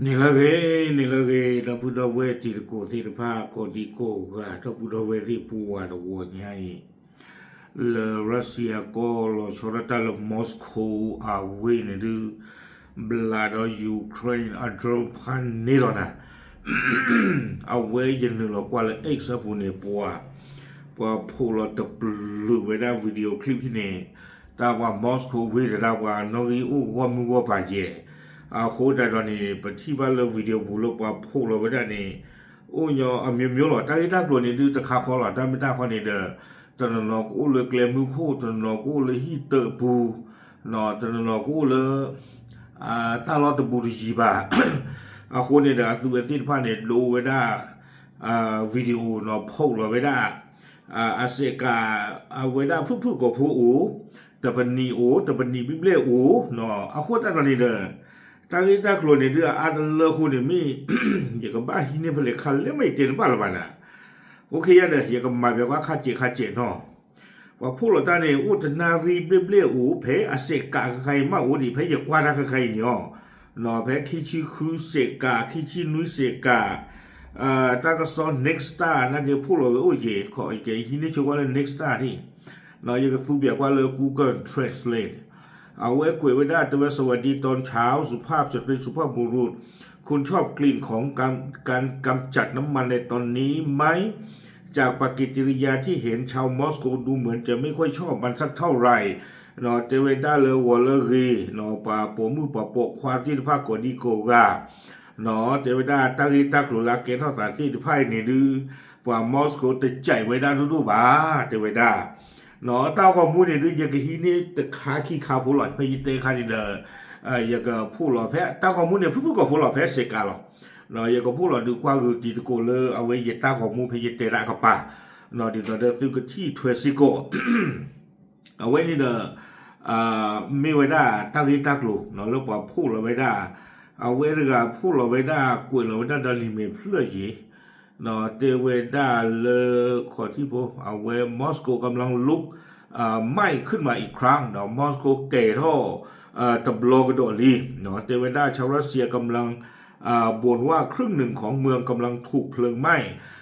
Nilage da Buddha weti ko ti pa ko di ko ga da Buddha weti puwa da wo nyai le Russia ko lo chorata le Moscow a we ne du blood of Ukraine a drop pan ni lo na a we yin lo kwa le ex pu ne puwa puwa pu lo da blue we da video clip ni da wa Moscow we da wa no gi u wa mu wa ba ye a ko da do ni pa thi ba le video bu lo pa pho lo ba da ni o nyo a myo myo lo ta ta lo ni du ta kha kho lo ta mi ta kho ni de ta no ko le kle mu kho ta no ko le hi te bu no ta no ko le ta lo ta bu ji ba a ko ni da tu e ti pa ni lo we da video no pho lo we da a se ka a we da phu phu ko phu o ta pa ni o ta pa ni bi ble o no a ko ta no ni deตากีตากลัวเนี่ยเดืออาจจะเลิกคนเนี่ยมีอย่ากับบ้าที่เนี่ยเพลคันแล้วไม่เจนบ้าละบ้านะโอเคยันเดียอย่ากับมาแบบว่าข้าเจเนาะว่าพวกเราตาเนี่ยอุตนารีเบลอูเพออาเซกาใครมาอุดิเพอย่ากว่ารักใครเนี่ยเนาะเพคิชิคือเซกาคิชินุเซกาตาก็สอน next star นั่นคือพวกเราโอ้ยขอไอ้เจ้าที่นี่ชื่อว่า next star ที่เนาะอย่ากับฟูแบบว่าเลย Google Translateเอาไว้คุยไว้ได้แต่ว่าสวัสดีตอนเช้าสุภาพสตรีสุภาพบุรุษคุณชอบกลิ่นของการกำจัดน้ำมันในตอนนี้ไหมจากปฏิกิริยาที่เห็นชาวมอสโกดูเหมือนจะไม่ค่อยชอบมันสักเท่าไหร่เนาะเตเวด้าเลวอลเลอรีเนาะป่าโปมือป่าโปควาที่ภาคกอดีโกกาเนาะเตเวด้าตากีตากลุลาเกนท่าสาที่ภาคนี่ดื้อป่ามอสโกจะใจไว้ได้ดูบ้าเตเวด้าเนาะตาข้อมูลเนี่ยดูอย่างกับที่นี่ตะขาขี้ขาผู้หลอดพยิเตคานี่เด้ออย่างกับผู้หลอดแพ้ตาข้อมูลเนี่ยผู้กับผู้หลอดแพ้เสกาหรอเนาะอย่างกับผู้หลอดดูกว่าคือตีตะโกเลอเอาไว้ยัดตาข้อมูลพยิเตระกับป่าเนาะดีตอนเดิมคือกับที่ทเวซิโกเอาไว้นี่เด้อไม่ไว้ได้ตากีตากลูเนาะแล้วป่าผู้หลอดไว้ได้เอาไว้เรื่องผู้หลอดไว้ได้กวยหลอดไว้ได้ดอลลิเมเพื่อยี่เนาะเตเวด้าเลขอที่พวกเอาไว้มอสโกกำลังลุกไหม้ขึ้นมาอีกครั้งเนาะมอสโกเกโตตะบลกโดลีเนาะเตเวด้าชาวรัสเซียกำลังบ่นว่าครึ่งหนึ่งของเมืองกำลังถูกเพลิงไหม้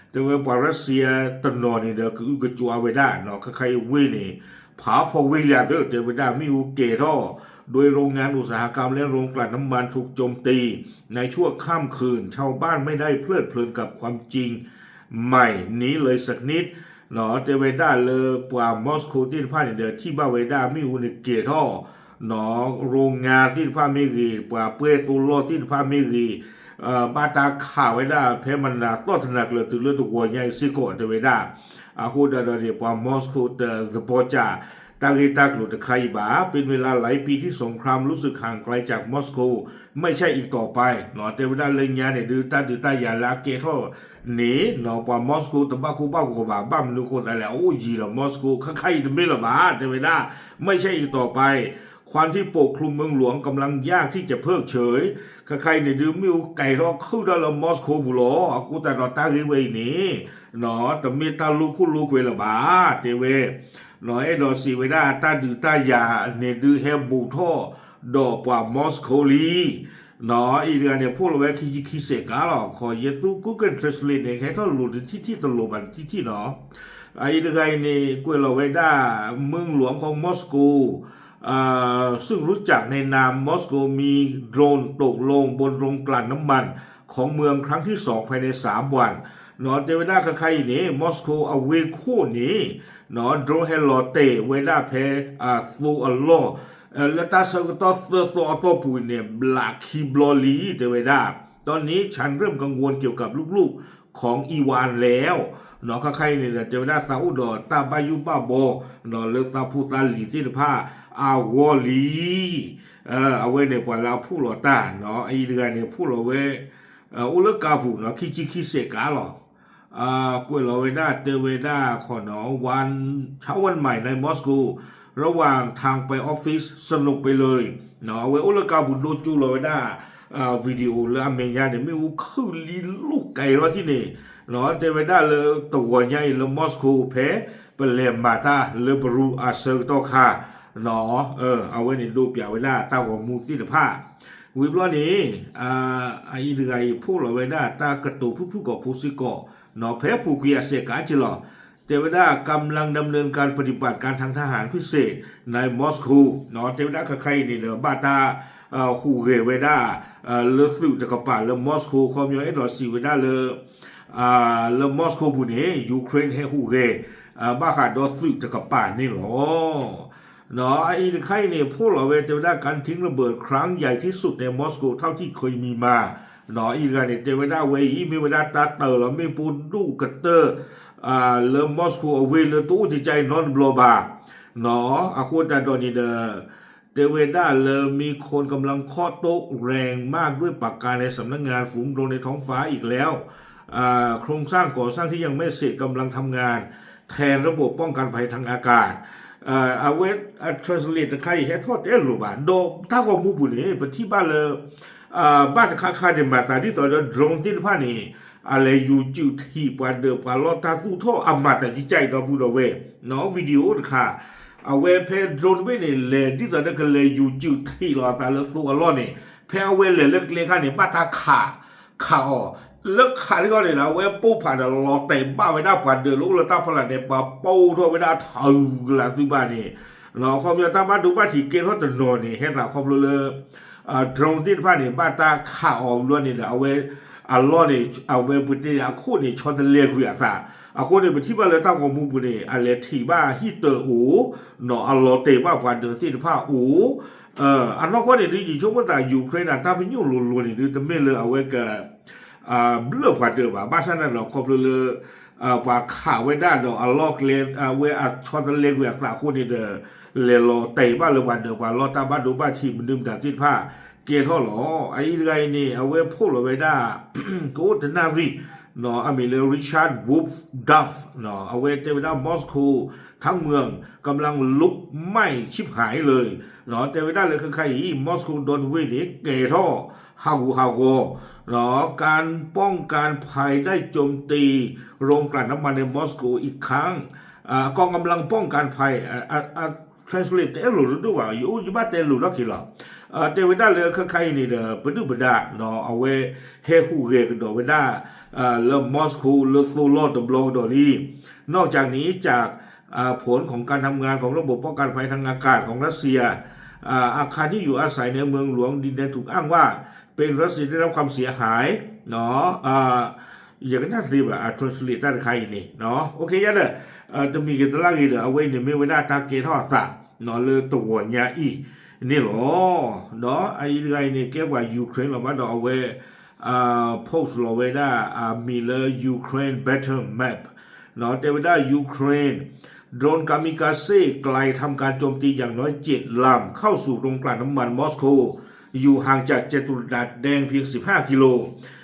เตเวด้ารัสเซียตนอนี่เด้อคืออุกจัวเวด้าเนาะใครเวนี่ผาพอเวลาเด้อเตเวด้ามีอุเกโตโดยโรงงานอุตสาหกรรมและโรงกลั่นน้ำมันถูกโจมตีในช่วงค่ำคืนชาวบ้านไม่ได้เพลิดเพลินกับความจริงใหม่นี้เลยสักนิดเนาะเตเวด้าเลยกว่ามอสโกที่ภาคเหนือที่บาเวด้ามีอุนิเกท่อเนาะโรงงานที่ภาคเมรีกว่าเปโตรโลที่ภาคเมรีบาตาข่าวไว้ได้เพมันนาต้นถนักเลยถึงเรื่องตัวใหญ่ซิโกเตเวด้าอาคูดาเรียกว่ามอสโกเตอร์ปอจาตากีตากลุตะไคบาเป็นเวลาหลายปีที่สงครามรู้สึกห่างไกลจากมอสโกไม่ใช่อีกต่อไปเนาะเตเวด้าเลยญาเนี่ยดื้อตาอย่าละเกท่อหนีเนาะกว่ามอสโกตะบ้ากูบ้าบ้ามนูโคแต่แล้วโอ้ยีละมอสโกใครจะไม่ละบ้าเตเวด้าไม่ใช่อีกต่อไปควันที่ปกคลุมเมืองหลวงกำลังยากที่จะเพิกเฉยใครเนี่ยดื้อมิวไก่รอเข้าได้ละมอสโกบุโรอากูแต่รอตากีเวนี่เนาะแต่เมตาลูคุลูกเวละบ้าเตเวน้อยดอสีเวด้าตาดือตายาเนดือเฮบูท่อดอกกว่ามอสโกลีน้อยอีเดียเนี่ยพวกเราแวะคิเสกาหรอขอเยตู Google Translate เนี่ยแค่ท่อนหลุดที่ตลบันที่เนาะไอ้เดียเนี่ยกวยเราเวด้าเมืองหลวงของมอสโกซึ่งรู้จักในนามมอสโกมีโดรนตกลงบนโรงกลั่นน้ำมันของเมืองครั้งที่2ภายใน3วันเนาะเตเวด้าใครนี่มอสโกเอาเวโคนี่เนาะโดรเฮลเตเวด้าเพฟูอัลโลแล้วตาสกตอสอโตปูเนี่ยบลาคิบลอลีเตเวด้าตอนนี้ฉันเริ่มกังวลเกี่ยวกับลูกๆของอีวานแล้วเนาะใครเนี่ยเตเวด้าซาอุดอตาบายุบาโบเนาะเลซาพูซาลีที่ผ้าอาวอลีเอาไว้ในปวดเราผู้หล่อตาเนาะไอเดือนเนี่ยผู้หล่อเวอุลกาผู้เนาะคิเสกาหรอกวยเราเวด้าเตเวด้าขอเนาะวันเช้าวันใหม่ในมอสโกระหว่างทางไปออฟฟิศสนุกไปเลยเนาะเวอุลกาผู้โดจูเราเวด้าวิดีโอแล้วอเมริกาเนี่ยไม่รู้คือลีลูกไก่รอที่นี่เนาะเตเวด้าเลยตัวใหญ่เลยมอสโกแพ้เป็นเลมาตาเลยบรูอาเซอร์โตคาเนาะเอาไว้ในรูปอย่างเวลาตาหัวมูที่ผ้า วิบล้อนี้ไอ้เรื่องไอ้พวกเราเวลาตากระตุกผู้ก่อผู้สิก่อเนาะแพ้ผู้เกียรเสกาจิลอเทวดากำลังดำเนินการปฏิบัติการทางทหารพิเศษในมอสโกเนาะเทวดาใครนี่เนาะบาตาฮูเรเวดาเลสุตะกปาเลมอสโกคอมยอเอดอซีเวดาเลมอสโกบุเนยูเครนเฮฮูเรบ้าขาดอสุตะกปานี่หรอเนาะไอ้ใครเนี่ยพวกเราเทวดาการทิ้งระเบิดครั้งใหญ่ที่สุดในมอสโกเท่าที่เคยมีมาเนาะอีกการเนี่ยเทวดาเวอีมีเวดาตาเตอร์แล้วไม่ปูดูกัตเตอร์เลมอสโกเวเลตู้ที่ใจนอนบลอบาเนาะอาควตาตอนนี้เทวดาเลยมีคนกำลังเคาะโต๊ะแรงมากด้วยปากกาในสำนักงานฝูงโดรนในท้องฟ้าอีกแล้วโครงสร้างก่อสร้างที่ยังไม่เสร็จกำลังทำงานแทนระบบป้องกันภัยทางอากาศเอาไว้ทรานสเลตใครให้ทอดเอรูบาโดถ้าว่ามูบุเนี่ยไปที่บ้านเลยบ้านค่าเดมาตาที่ต่อจะโดรนที่ผ่านนี่อะไรอยู่จุดที่ปาเดปาลอตาตู้ท่ออามาแต่ที่ใจเราบูดเอาไว้เนาะวิดีโอค่ะเอาไว้เพจโดรนไว้เนี่ยเลยที่ต่อจะก็เลยอยู่จุดที่เราตาเราตัวล้อเนี่ยเพจเอาไว้เลยเล็กๆค่ะเนี่ยบ้านตาขาเลิกขาที่ก็เลยนะเว้ยปูผ่านเดลอเต็มบ้าไว้ได้ผ่านเดือดลูกเราตาพลังเนี่ยปะปูทั่วไว้ได้ถ่ายหลังที่บ้านนี่เนาะความยาวตาบ้านดูบ้านที่เกณฑ์เขาจะนอนนี่เห็นหลังความรู้เลยตรงที่ผ่านนี่บ้านตาขาออกล้วนนี่เอาไว้ล้อนี่เอาไว้ปุติอาคู่นี่ชอนทะเลกุยาซาอาคู่นี่เป็นที่บ้านเลยตั้งของมุบุนี่อะไรที่บ้านฮิตเตอร์อูเนาะล้อเต็มบ้าผ่านเดือดที่ผ้าอูอันนั้นก็เนี่ยที่ช่วงเมื่อแต่ยูเครนตาเป็นยุ่งล้วนๆนี่ดูแต่ไม่เลยเอาไว้กับเลือกว่าเดิมบ้านฉันนั่นเราครบเลยว่าข่าวไว้ได้เราลอกเลนเวชอนเลนเวกลาคู่นี่เด้อเลโลเตะบ้านเลยวันเดิมว่าเราตาบ้านดูบ้านทีมันดื่มแต่ที่ผ้าเกท่อหรอไอ้ไรนี่เอาไว้พูดเราไว้ได้กูจะน่ารีเนาะมีเลริชาร์ดวูฟดัฟเนาะเอาไว้เทวดามอสโกทั้งเมืองกำลังลุกไหม้ชิบหายเลยเนาะเทวดาเลยคือใครมอสโกโดนเวนิเกท่อฮาโกเนาะการป้องกันภัยได้โจมตีโรงกลั่นน้ำมันในมอสโกอีกครั้งกองกำลังป้องกันภัยtranslate เอลูดูว่าอยู่บ้านเตลูลักขิล่ะเทวดาเลยคือใครนี่เด้อปดุบดาเนาะเอาไว้เฮฮูเรกดอเวดาเลมอสโกเลโซโลตบลอดอลีนอกจากนี้จากผลของการทำงานของระบบป้องกันภัยทางอากาศของรัสเซียอาคารที่อยู่อาศัยในเมืองหลวงดินแดนถูกอ้างว่าเป็นรัสเซียได้รับความเสียหายเนาะอย่างนั้นสิแบบtranslate ได้ใครนี่เนาะโอเคยันเด้อจะมีกันตลาดเด้อเอาไว้เนี่ยไม่ไว้ได้ตาเกทอดซะเนาะเลยตัวเนี้ยอีนี่หรอเนาะไอ้ไรเนี่ยเกี่ยวกับยูเครนเรามาเอาไว้โพสต์เราไว้ได้มีเลยยูเครน better map เนาะแต่ว่าได้ยูเครนโดรนกามิกาเซ่ไกลทำการโจมตีอย่างน้อย7 ลำเข้าสู่โรงกลั่นน้ำมันมอสโกอยู่ห่างจากจัตุรัสแดงเพียง15 กิโล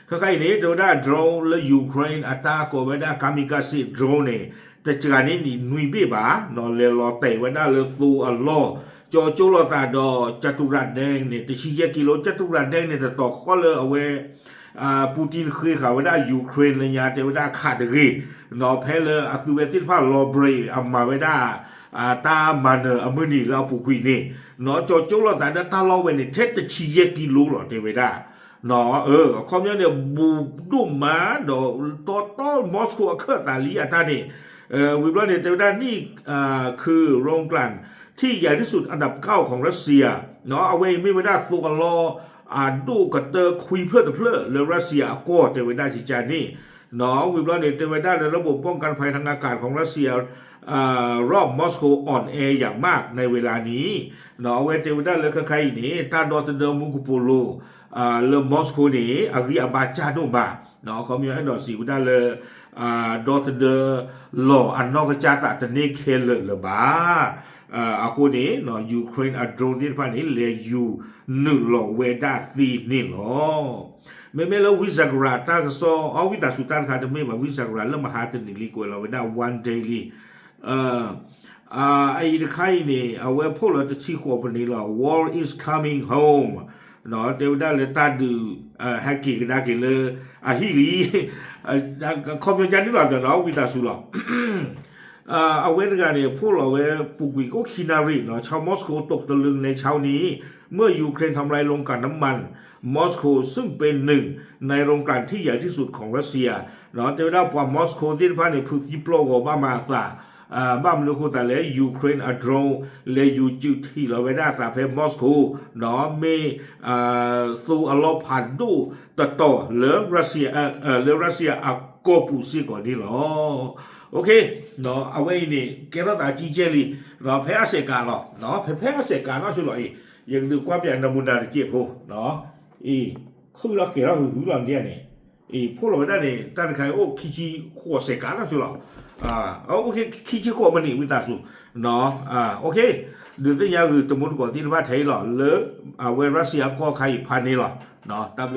ใกล้ๆนี้เราได้โดรนและยูเครนอัตราโกไว้ได้กามิกาเซ่โดรนเนี่ยแต่จากนี้นี่นุยเบี้ยบ้านอนเลรอเตะไว้ได้เลสูอัลลอจอโจลตาดอจัตุรัสแดงเนี่ยแต่4 กิโลจัตุรัสแดงเนี่ยแต่ต่อข้อเลยเอาไว้ปูตินเคยข่าวไว้ได้ยูเครนเลยยาแต่ไว้ได้ขาดเลยนอแพ้เลยอัศวินที่ผ้าลอเบรเอามาไว้ได้ตามันอเมริเราปุกุยนี่เนาะจอจุลตาเดตาลอเวนี่เทต4 กิโลหรอเทเวดาเนาะคอมเนี่ยบูดุมาดอต่อมอสโกเคอร์ตาลีอาตานี่วิบลาเนี่ยเทเวดานี่คือโรงกลั่นที่ใหญ่ที่สุดอันดับ9ของรัสเซียเนาะเอาไว้ไม่ไว้ได้ฟูกันรอดูกัตเตอร์คุยเพื่อเลยรัสเซียก็เทเวดาจิจานี่เนาะวิบลาเนี่ยเทเวดาในระบบป้องกันภัยทางอากาศของรัสเซียรอบมอสโกอ่อนแออย่างมากในเวลานี้เนาะเวเทวดาเลยใครนี่ตาดอตเดอร์มุกุโปโลเลมอสโกนี่อาริอาบาจาโดมาเนาะเขามีให้ดอสีวิดาเลยดอตเดอร์หล่ออันนอกจากตะเนเคเลบ้าอาคูนี้เนาะยูเครนอัดโดรนที่ผ่านนี้เลยอยู่1 หล่อเวดาตีนี่หรอไม่แล้ววิซากราตาโซเอาวิตาสุตันคาจะไม่มาวิซากราแล้วมาหาตันนี่ลีกว่าเราเวดาone dailyไอ้ใครนี่เอาไว้พวกเราจะชี้หัวปนีเรา war is coming home เนาะเดี๋ยวได้เลยตาดูฮักกี้ก็ได้กันเลยฮิลีคอมมิวนิสต์นี่เราจะเนาะวิตาสุเรา เอาเวลาเนี่ยพวกเราเวปุกวิโกคินาริเนาะชาวมอสโกตกตะลึงในเช้านี้เมื่อยูเครนทำลายโรงกลั่นน้ำมันมอสโกซึ่งเป็นหนึ่งในโรงกลั่นที่ใหญ่ที่สุดของรัสเซียเนาะจะได้ว่ามอสโกที่ผ่านในพื้นที่โปรโกบ้ามาซาบ้ามลูกแต่เลยยูเครนอัดโรเลยยูจิที่เราไปได้แต่เพมอสโกเนาะมีสู่อลอพันดูต่อเหลือรัสเซียเหลือรัสเซียก็ผู้ซีก่อนนี่หรอโอเคเนาะเอาไว้นี่แกเราตาจีเจลีเนาะแพ้เสกาเนาะเนาะแพ้เสกาเนาะช่วยหน่อยยังดูความเป็นนมุนาเจ็บโหเนาะคือเราแกเราหูเราเนี่ยนี่พวกเราได้เนี่ยตั้งแต่โอ้คิดหัวเสกาเนาะช่วยหรอโอเคคิดหัวมันนี่วิตาสุเนาะโอเคเดี๋ยวตัวอย่างคือสมมติก่อนที่ว่าไทยหรอหรือเวรัสเซียก็ใครพันนี่หรอเนาะตาม